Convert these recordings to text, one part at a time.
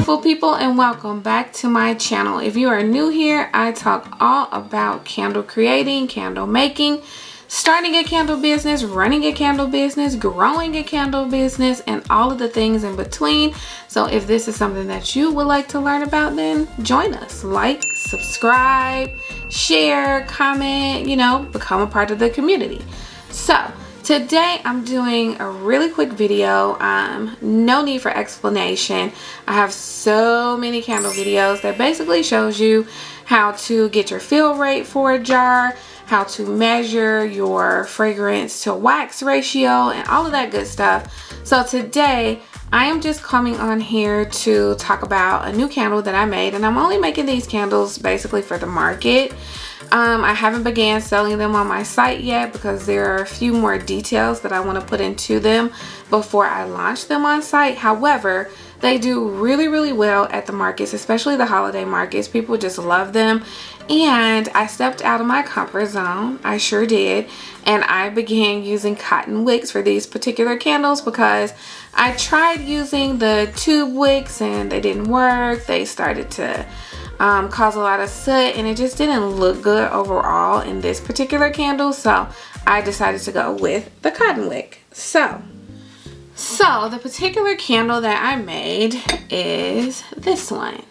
beautiful people, and welcome back to my channel. If you are new here, I talk all about candle creating, candle making, starting a candle business, running a candle business, growing a candle business, and all of the things in between. So if this is something that you would like to learn about, then join us. Like, subscribe, share, comment, become a part of the community. So today I'm doing a really quick video. No need for explanation. I have so many candle videos that basically shows you how to get your fill rate for a jar, how to measure your fragrance to wax ratio, and all of that good stuff. So today I am just coming on here to talk about a new candle that I made, and I'm only making these candles basically for the market. I haven't began selling them on my site yet because there are a few more details that I want to put into them before I launch them on site. However, they do really well at the markets, especially the holiday markets. People just love them. And I stepped out of my comfort zone. I sure did. And I began using cotton wicks for these particular candles because I tried using the tube wicks and they didn't work. They started to cause a lot of soot, and it just didn't look good overall in this particular candle. So I decided to go with the cotton wick. So the particular candle that I made is this one.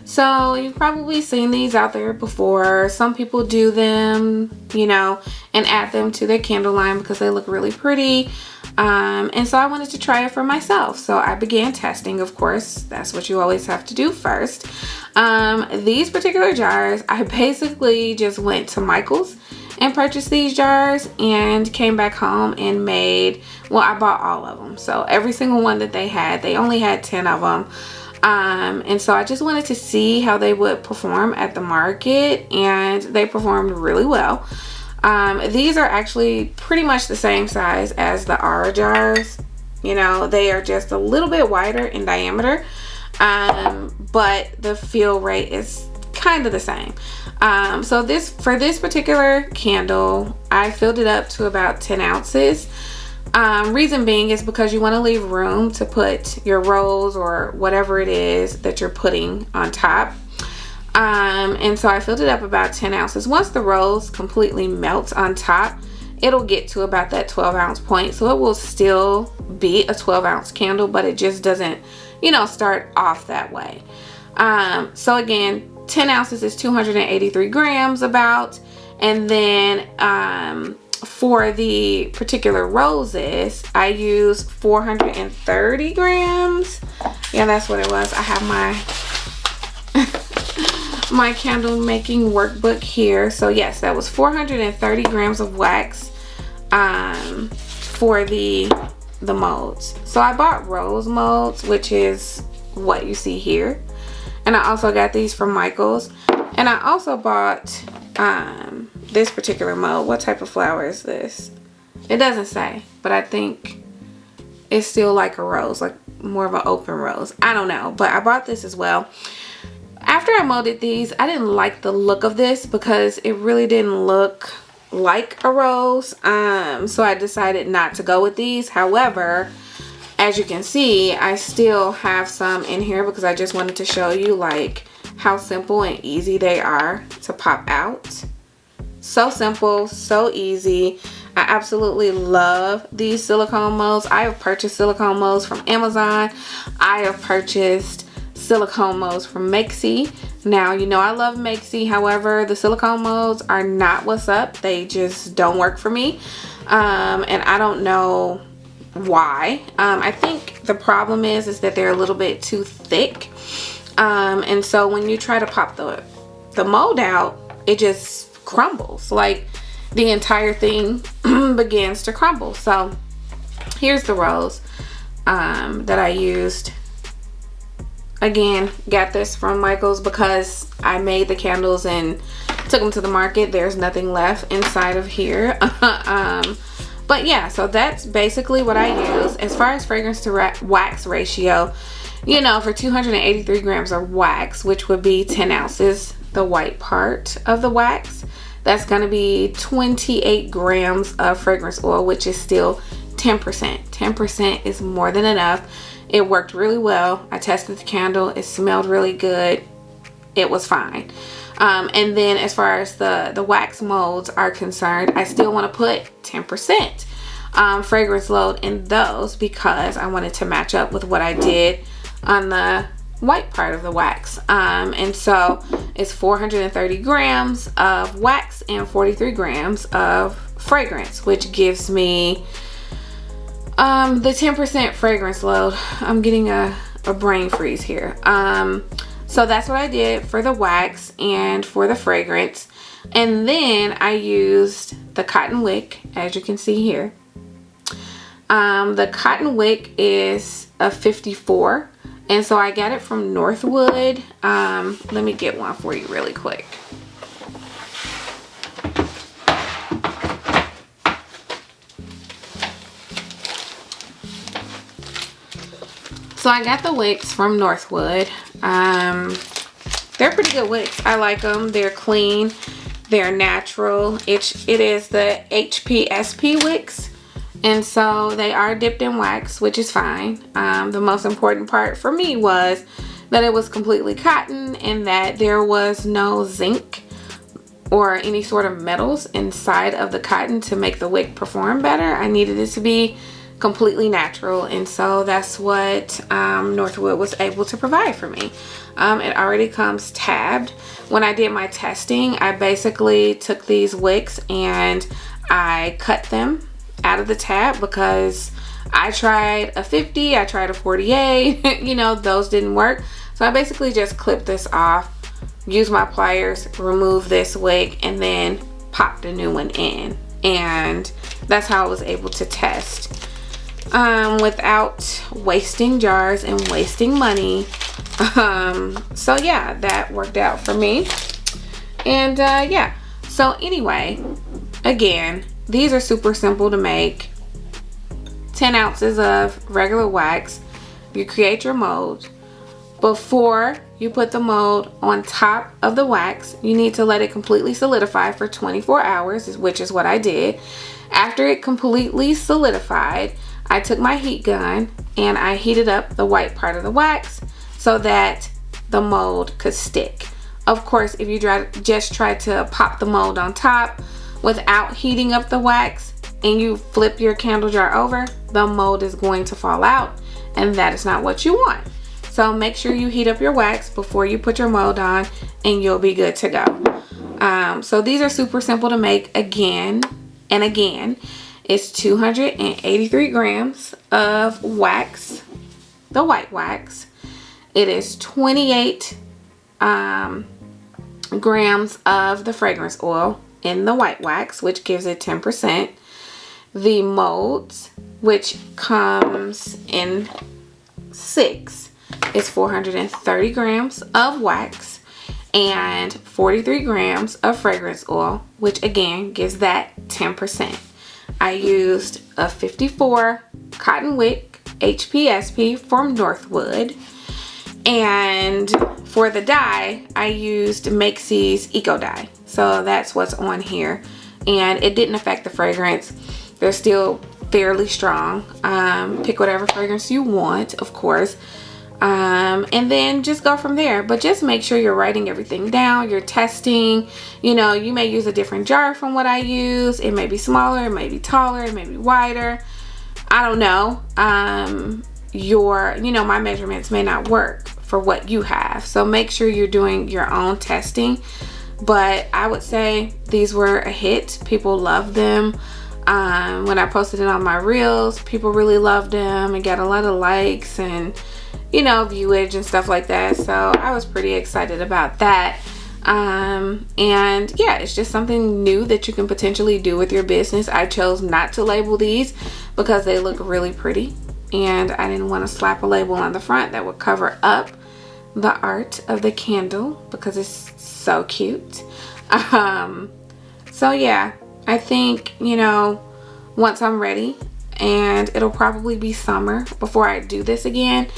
So you've probably seen these out there before. Some people do them, and add them to their candle line because they look really pretty. And so I wanted to try it for myself. So I began testing, of course. That's what you always have to do first. These particular jars, I basically just went to Michael's and purchased these jars and came back home and made, well, I bought all of them. So every single one that they had, they only had 10 of them. And so I just wanted to see how they would perform at the market, and they performed really well. These are actually pretty much the same size as the Aura jars. They are just a little bit wider in diameter, but the fill rate is kind of the same. So for this particular candle, I filled it up to about 10 ounces. Reason being is because you want to leave room to put your rose or whatever it is that you're putting on top. And so I filled it up about 10 ounces. Once the rose completely melts on top, it'll get to about that 12-ounce point. So it will still be a 12-ounce candle, but it just doesn't, start off that way. So again, 10 ounces is 283 grams about. And then for the particular roses, I use 430 grams. Yeah, that's what it was. I have my candle making workbook here. So yes, that was 430 grams of wax for the molds. So I bought rose molds, which is what you see here, and I also got these from Michael's. And I also bought this particular mold. What type of flower is this? It doesn't say, but I think it's still like a rose, like more of an open rose. I don't know, but I bought this as well. After I molded these, I didn't like the look of this because it really didn't look like a rose. So I decided not to go with these. However, as you can see, I still have some in here because I just wanted to show you like how simple and easy they are to pop out. So simple, so easy. I absolutely love these silicone molds. I have purchased silicone molds from Amazon. I have purchased silicone molds from Makesy. Now, I love Makesy. However, the silicone molds are not what's up. They just don't work for me. And I don't know why. I think the problem is that they're a little bit too thick. And so when you try to pop the mold out, it just crumbles. Like the entire thing begins to crumble. So here's the rose that I used. Again, got this from Michael's because I made the candles and took them to the market. There's nothing left inside of here. But yeah, so that's basically what I use. As far as fragrance to wax ratio, for 283 grams of wax, which would be 10 ounces, the white part of the wax, that's going to be 28 grams of fragrance oil, which is still 10%. 10% is more than enough. It worked really well. I tested the candle. It smelled really good. It was fine. And then as far as the wax molds are concerned, I still want to put 10% fragrance load in those because I wanted to match up with what I did on the white part of the wax. And so it's 430 grams of wax and 43 grams of fragrance, which gives me the 10% fragrance load. I'm getting a brain freeze here. So that's what I did for the wax and for the fragrance. And then I used the cotton wick, as you can see here. The cotton wick is a 54, and so I got it from Northwood. Let me get one for you really quick. So I got the wicks from Northwood. They're pretty good wicks. I like them. They're clean. They're natural. It is the HPSP wicks. And so they are dipped in wax, which is fine. The most important part for me was that it was completely cotton and that there was no zinc or any sort of metals inside of the cotton to make the wick perform better. I needed it to be completely natural, and so that's what Northwood was able to provide for me. It already comes tabbed. When I did my testing, I basically took these wicks and I cut them out of the tab because I tried a 50, I tried a 48, you know, those didn't work. So I basically just clipped this off, used my pliers, remove this wick, and then popped a new one in. And that's how I was able to test without wasting jars and wasting money. So yeah, that worked out for me. And yeah, so anyway, again, these are super simple to make. 10 ounces of regular wax. You create your mold. Before you put the mold on top of the wax, you need to let it completely solidify for 24 hours, which is what I did. After it completely solidified, I took my heat gun and I heated up the white part of the wax so that the mold could stick. Of course, if you just try to pop the mold on top without heating up the wax and you flip your candle jar over, the mold is going to fall out, and that is not what you want. So make sure you heat up your wax before you put your mold on and you'll be good to go. So these are super simple to make. Again and again, it's 283 grams of wax, the white wax. It is 28 grams of the fragrance oil in the white wax, which gives it 10%. The molds, which comes in 6, is 430 grams of wax and 43 grams of fragrance oil, which again gives that 10%. I used a 54 cotton wick HPSP from Northwood, and for the dye I used Makesy's Eco Dye. So that's what's on here, and it didn't affect the fragrance. They're still fairly strong. Pick whatever fragrance you want, of course, and then just go from there. But just make sure you're writing everything down, you're testing. You know, you may use a different jar from what I use. It may be smaller, it may be taller, it may be wider, I don't know. You know, my measurements may not work for what you have, so make sure you're doing your own testing. But I would say these were a hit. People loved them. When I posted it on my reels, people really loved them and got a lot of likes and, you know, viewage and stuff like that. So I was pretty excited about that. And yeah, it's just something new that you can potentially do with your business. I chose not to label these because they look really pretty, and I didn't want to slap a label on the front that would cover up the art of the candle because it's so cute. So yeah, I think, you know, once I'm ready, and it'll probably be summer before I do this again,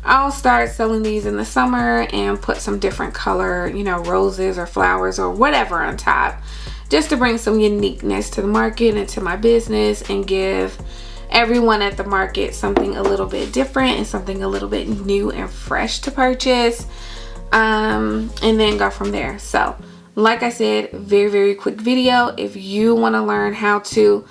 I'll start selling these in the summer and put some different color, you know, roses or flowers or whatever on top, just to bring some uniqueness to the market and to my business and give everyone at the market something a little bit different and something a little bit new and fresh to purchase, and then go from there. So like I said, very quick video. If you want to learn how to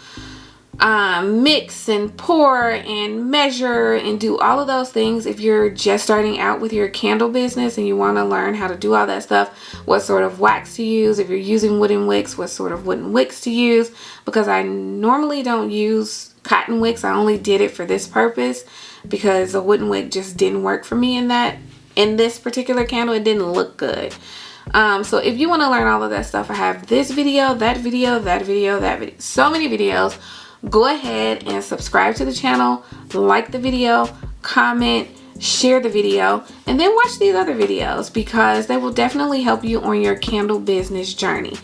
mix and pour and measure and do all of those things, if you're just starting out with your candle business and you want to learn how to do all that stuff, what sort of wax to use, if you're using wooden wicks, what sort of wooden wicks to use, because I normally don't use cotton wicks. I only did it for this purpose because a wooden wick just didn't work for me in this particular candle. It didn't look good. So if you want to learn all of that stuff, I have this video, that video, that video, that video, so many videos. Go ahead and subscribe to the channel, like the video, comment, share the video, and then watch these other videos because they will definitely help you on your candle business journey.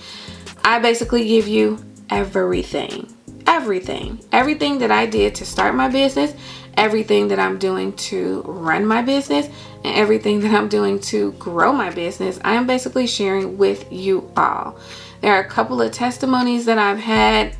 I basically give you everything that I did to start my business, everything that I'm doing to run my business, and everything that I'm doing to grow my business. I am basically sharing with you all. There are a couple of testimonies that I've had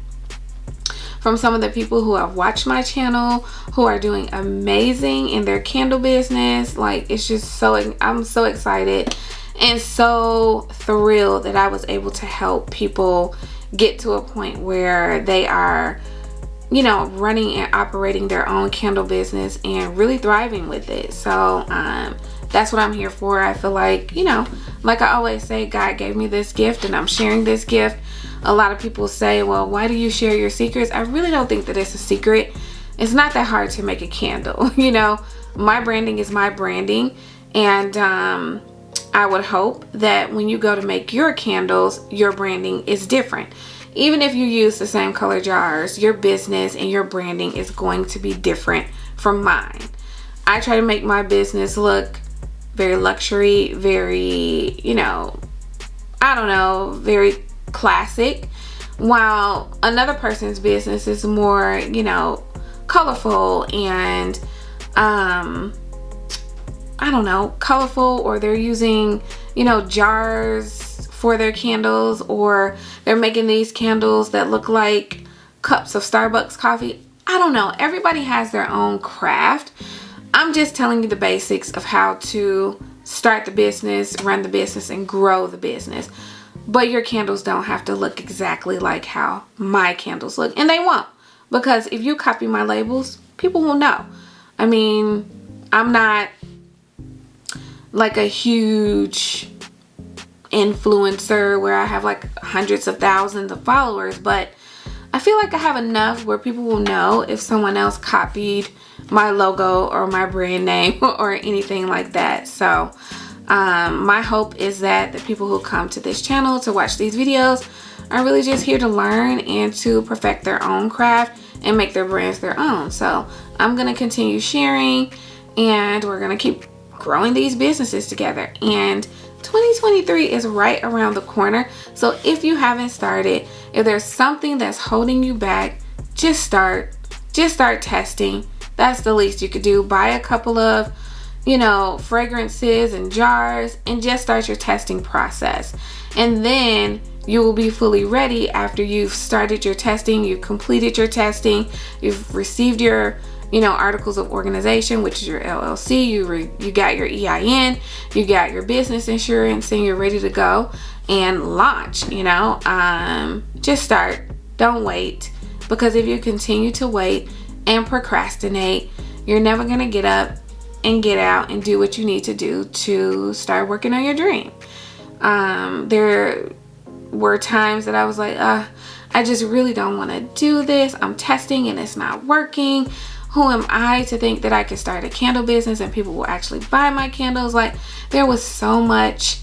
from some of the people who have watched my channel who are doing amazing in their candle business. Like, it's just so, I'm so excited and so thrilled that I was able to help people get to a point where they are, you know, running and operating their own candle business and really thriving with it. So that's what I'm here for. I feel like, you know, like I always say, God gave me this gift and I'm sharing this gift. A lot of people say, well, why do you share your secrets? I really don't think that it's a secret. It's not that hard to make a candle. You know, my branding is my branding. And I would hope that when you go to make your candles, your branding is different. Even if you use the same color jars, your business and your branding is going to be different from mine. I try to make my business look very luxury, very, you know, I don't know, very classic, while another person's business is more, you know, colorful and I don't know, colorful, or they're using, you know, jars for their candles, or they're making these candles that look like cups of Starbucks coffee. I don't know. Everybody has their own craft. I'm just telling you the basics of how to start the business, run the business, and grow the business. But your candles don't have to look exactly like how my candles look. And they won't. Because if you copy my labels, people will know. I mean, I'm not like a huge influencer where I have like hundreds of thousands of followers. But I feel like I have enough where people will know if someone else copied my logo or my brand name or anything like that. So my hope is that the people who come to this channel to watch these videos are really just here to learn and to perfect their own craft and make their brands their own. So I'm going to continue sharing, and we're going to keep growing these businesses together. And 2023 is right around the corner. So if you haven't started, if there's something that's holding you back, just start testing. That's the least you could do. Buy a couple of, you know, fragrances and jars and just start your testing process. And then you will be fully ready after you've started your testing, you've completed your testing, you've received your, you know, articles of organization, which is your LLC, you got your EIN, you got your business insurance, and you're ready to go and launch. You know, just start. Don't wait, because if you continue to wait and procrastinate, you're never going to get up and get out and do what you need to do to start working on your dream. There were times that I was like, I just really don't want to do this. I'm testing and it's not working. Who am I to think that I can start a candle business and people will actually buy my candles? Like, there was so much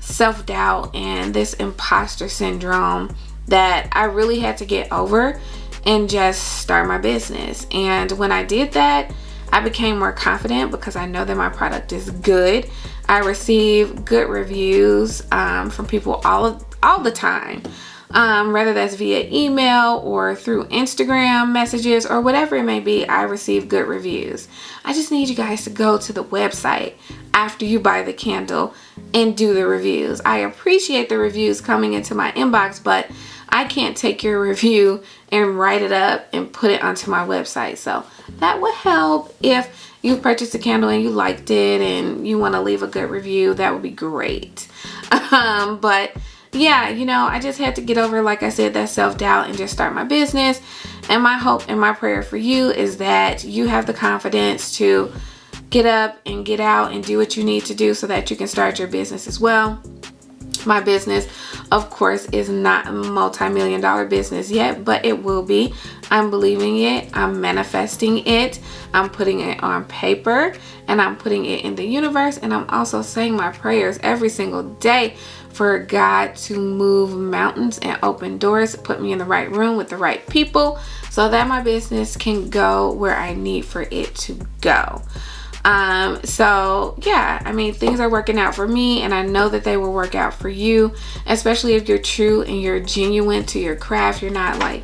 self-doubt and this imposter syndrome that I really had to get over and just start my business. And when I did that, I became more confident because I know that my product is good. I receive good reviews from people all the time. whether that's via email or through Instagram messages or whatever it may be. I receive good reviews. I just need you guys to go to the website after you buy the candle and do the reviews. I appreciate the reviews coming into my inbox, but I can't take your review and write it up and put it onto my website. So that would help. If you purchased a candle and you liked it and you want to leave a good review, that would be great. But yeah, you know, I just had to get over, like I said, that self-doubt and just start my business. And my hope and my prayer for you is that you have the confidence to get up and get out and do what you need to do so that you can start your business as well. My business, of course, is not a multi-million-dollar business yet, but it will be. I'm believing it. I'm manifesting it. I'm putting it on paper, and I'm putting it in the universe. And I'm also saying my prayers every single day for God to move mountains and open doors, put me in the right room with the right people so that my business can go where I need for it to go. So yeah, I mean, things are working out for me, and I know that they will work out for you, especially if you're true and you're genuine to your craft. You're not like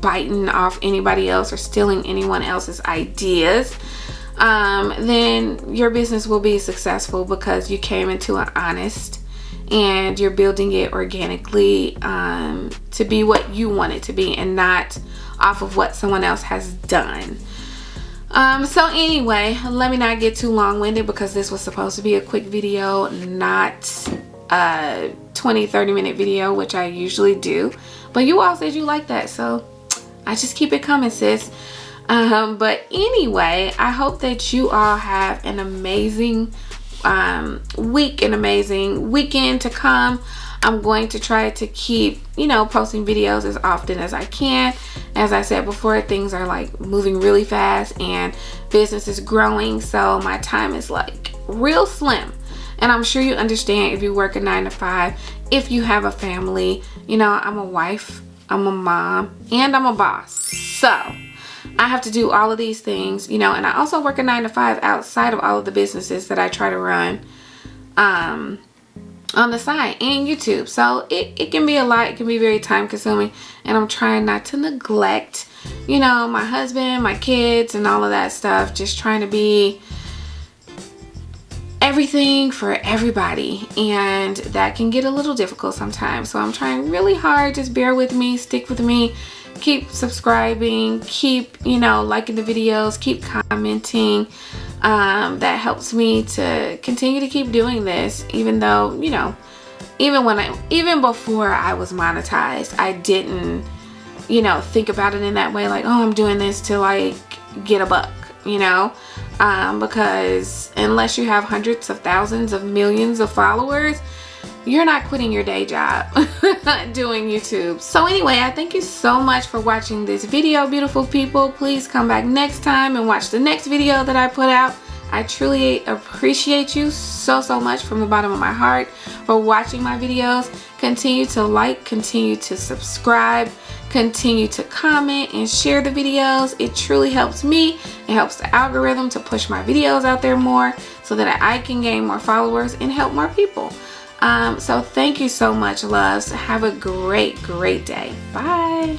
biting off anybody else or stealing anyone else's ideas. Then your business will be successful because you came into an honest and you're building it organically, to be what you want it to be and not off of what someone else has done. So anyway, let me not get too long-winded because this was supposed to be a quick video, not a 20-30 minute video, which I usually do. But you all said you like that, so I just keep it coming, sis. But anyway, I hope that you all have an amazing week, an amazing weekend to come. I'm going to try to keep, you know, posting videos as often as I can. As I said before, things are like moving really fast and business is growing, so my time is like real slim. And I'm sure you understand if you work a 9-to-5, if you have a family. You know, I'm a wife, I'm a mom, and I'm a boss. So I have to do all of these things, you know, and I also work a 9-to-5 outside of all of the businesses that I try to run on the side and YouTube. So it can be a lot. It can be very time consuming, and I'm trying not to neglect, you know, my husband, my kids, and all of that stuff. Just trying to be everything for everybody, and that can get a little difficult sometimes. So I'm trying really hard. Just bear with me, stick with me, keep subscribing, keep, you know, liking the videos, keep commenting. That helps me to continue to keep doing this, even though, you know, even before I was monetized, I didn't, you know, think about it in that way, like, oh, I'm doing this to like get a buck, you know, because unless you have hundreds of thousands of millions of followers, you're not quitting your day job doing YouTube. So anyway, I thank you so much for watching this video, beautiful people. Please come back next time and watch the next video that I put out. I truly appreciate you so much from the bottom of my heart for watching my videos. Continue to like, continue to subscribe, continue to comment and share the videos. It truly helps me. It helps the algorithm to push my videos out there more so that I can gain more followers and help more people. So thank you so much, loves. Have a great day. Bye.